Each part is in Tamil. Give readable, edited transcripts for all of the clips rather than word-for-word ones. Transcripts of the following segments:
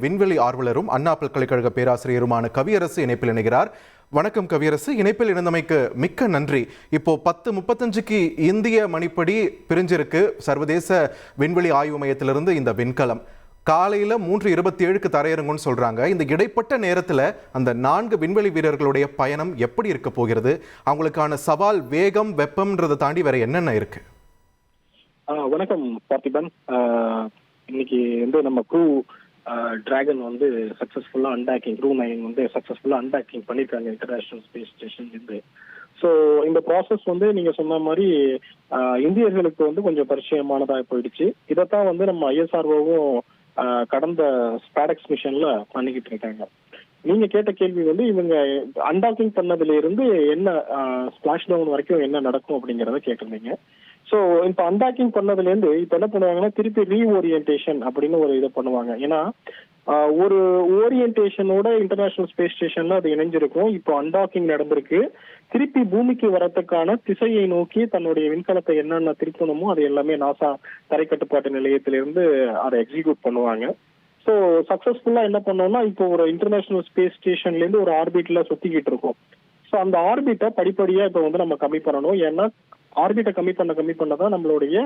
விண்வெளி ஆர்வலரும் அண்ணா பல்கலைக்கழக பேராசிரியருமான கவியரசு இணைப்பில் இணைகிறார். வணக்கம் கவியரசு, இணைப்பில் இணைந்தமைக்கு மிக்க நன்றி. இப்போ 10:35க்கு இந்திய மணிப்படி பிரிஞ்சிருக்கு சர்வதேச விண்வெளி ஆய்வு மையத்திலிருந்து இந்த விண்கலம். காலையில் 3:27க்கு தரையிறங்கும்னு சொல்றாங்க. இந்த இடைப்பட்ட நேரத்தில் அந்த 4 விண்வெளி வீரர்களுடைய பயணம் எப்படி இருக்க போகிறது? அவங்களுக்கான சவால், வேகம், வெப்பம்ன்றதை தாண்டி வேற என்னென்ன இருக்கு? வணக்கம் பார்த்திபன். இன்னைக்கு நம்ம க்ரூ டிராகன் சக்சஸ்ஃபுல்லா அன்டாக்கிங், க்ரூ 9 சக்சஸ்ஃபுல்லா அன்டாக்கிங் பண்ணிருக்காங்க இன்டர்நேஷனல் ஸ்பேஸ் ஸ்டேஷன் இருந்து. ஸோ இந்த ப்ராசஸ் நீங்க சொன்ன மாதிரி இந்தியர்களுக்கு கொஞ்சம் பரிச்சயமானதா போயிடுச்சு. இதைத்தான் நம்ம ISROவும் கடந்த ஸ்பாடெக்ஸ் மிஷன்ல பண்ணிக்கிட்டு இருக்காங்க. நீங்க கேட்ட கேள்வி இவங்க அன்டாக்கிங் பண்ணதுல இருந்து என்ன ஸ்பிளாஷ் டவுன் வரைக்கும் என்ன நடக்கும் அப்படிங்கறத கேட்டிருந்தீங்க. ஸோ இப்போ அன்டாக்கிங் பண்ணதுல இருந்து இப்ப என்ன பண்ணுவாங்கன்னா திருப்பி ரீஓரியன்டேஷன் அப்படின்னு ஒரு இதை பண்ணுவாங்க. ஏன்னா ஒரு ஓரியன்டேஷனோட இன்டர்நேஷனல் ஸ்பேஸ் ஸ்டேஷன்ல அது இணைஞ்சிருக்கும். இப்போ அன்டாக்கிங் நடந்திருக்கு. திருப்பி பூமிக்கு வரத்துக்கான திசையை நோக்கி தன்னுடைய விண்கலத்தை என்னென்ன திருப்பணுமோ அது எல்லாமே நாசா தரை கட்டுப்பாட்டு நிலையத்திலிருந்து அதை எக்ஸிக்யூட் பண்ணுவாங்க. ஸோ சக்சஸ்ஃபுல்லா என்ன பண்ணோம்னா இப்போ ஒரு இன்டர்நேஷனல் ஸ்பேஸ் ஸ்டேஷன்ல இருந்து ஒரு ஆர்பிட்ல சுத்திக்கிட்டு இருக்கோம். ஸோ அந்த ஆர்பிட்டை படிப்படியா இப்போ நம்ம கம்மி பண்ணணும். ஏன்னா ஆர்பிட்டை கம்மி பண்ணதான் நம்மளுடைய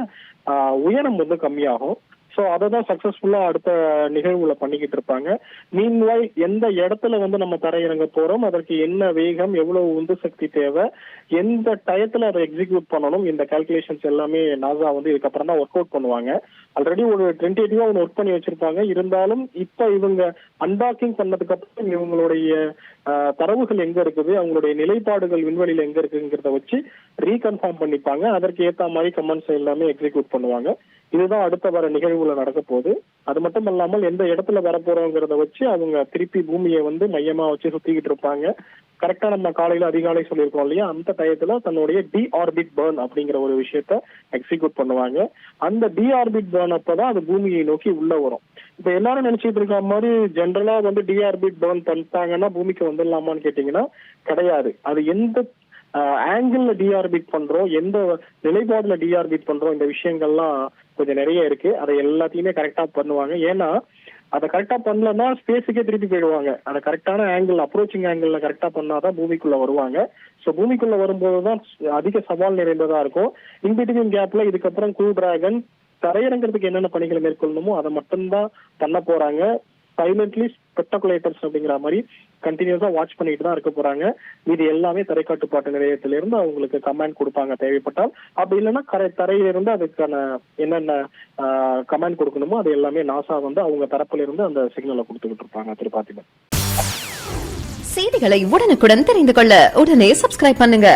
உயரம் கம்மியாகும். ஸோ அதை தான் சக்சஸ்ஃபுல்லா அடுத்த நிகழ்வுல பண்ணிக்கிட்டு இருப்பாங்க. மீன்வாய் எந்த இடத்துல நம்ம தரையிறங்க போறோம், அதற்கு என்ன வேகம், எவ்வளவு உந்து சக்தி தேவை, எந்த டயத்துல அதை எக்ஸிக்யூட் பண்ணணும், இந்த கால்குலேஷன்ஸ் எல்லாமே நாசா இதுக்கப்புறம் தான் ஒர்க் அவுட் பண்ணுவாங்க. ஆல்ரெடி ஒரு டென்டேட்டிவா ஒர்க் பண்ணி வச்சிருப்பாங்க. இருந்தாலும் இப்ப இவங்க அன்டாக்கிங் பண்ணதுக்கு அப்புறம் இவங்களுடைய தரவுகள் எங்க இருக்குது, அவங்களுடைய நிலைப்பாடுகள் விண்வெளியில எங்க இருக்குங்கிறத வச்சு ரீகன்ஃபார்ம் பண்ணிப்பாங்க. அதற்கு ஏத்த மாதிரி கமெண்ட்ஸ் எல்லாமே எக்ஸிக்யூட் பண்ணுவாங்க. இதுதான் அடுத்த வர நிகழ்வுல நடக்க போகுது. அது மட்டும் இல்லாமல் எந்த இடத்துல வரப்போறோங்கிறத வச்சு அவங்க திருப்பி பூமியை மையமா வச்சு சுத்திக்கிட்டு இருப்பாங்க. கரெக்டா நம்ம காலையில அதிகாலை சொல்லியிருக்கோம் இல்லையா, அந்த டயத்துல தன்னுடைய டி ஆர்பிட் பர்ன் அப்படிங்கிற ஒரு விஷயத்த எக்ஸிக்யூட் பண்ணுவாங்க. அந்த டி ஆர்பிட் பர்ன் அப்பதான் அது பூமியை நோக்கி உள்ள வரும். இப்ப எல்லாரும் நினைச்சிட்டு இருக்க மாதிரி ஜென்ரலா டி ஆர்பிட் பர்ன் பண்ணிட்டாங்கன்னா பூமிக்கு வந்துடலாமான்னு கேட்டீங்கன்னா கிடையாது. அது எந்த ஆங்கிள் டிஆர்பிட் பண்றோம், எந்த நிலைப்பாடுல டிஆர்பிட் பண்றோம், இந்த விஷயங்கள்லாம் கொஞ்சம் நிறைய இருக்கு. அதை எல்லாத்தையுமே கரெக்டா பண்ணுவாங்க. ஏன்னா அதை கரெக்டா பண்ணலன்னா ஸ்பேஸுக்கே திருப்பி போயிடுவாங்க. அதை கரெக்டான ஆங்கிள், அப்ரோச்சிங் ஆங்கிள் கரெக்டா பண்ணாதான் பூமிக்குள்ள வருவாங்க. ஸோ பூமிக்குள்ள வரும்போதுதான் அதிக சவால் நிறைந்ததா இருக்கும். இன்பிட்வீன் கேப்ல இதுக்கப்புறம் க்ரூ டிராகன் தரையிறங்கிறதுக்கு என்னென்ன பணிகளை மேற்கொள்ளணுமோ அதை மட்டும்தான் பண்ண போறாங்க. சைலண்ட்லி ஸ்பெக்டகுலேட்டர்ஸ் அப்படிங்கிற மாதிரி கண்டினியூஸா வாட்ச் பண்ணிட்டு தான் இருக்க போறாங்க. இது எல்லாமே தரை கட்டுப்பாட்டு நிலையத்திலிருந்து அவங்களுக்கு கமாண்ட் கொடுப்பாங்க தேவைப்பட்டால். அப்படி இல்லைன்னா தரையிலிருந்து அதுக்கான என்னென்ன கமாண்ட் கொடுக்கணுமோ அது எல்லாமே நாசா அவங்க தரப்புல இருந்து அந்த சிக்னலை கொடுத்துக்கிட்டு இருப்பாங்க. திருப்பாத்திபன் செய்திகளை உடனுக்குடன் தெரிந்து கொள்ள உடனே சப்ஸ்கிரைப் பண்ணுங்க.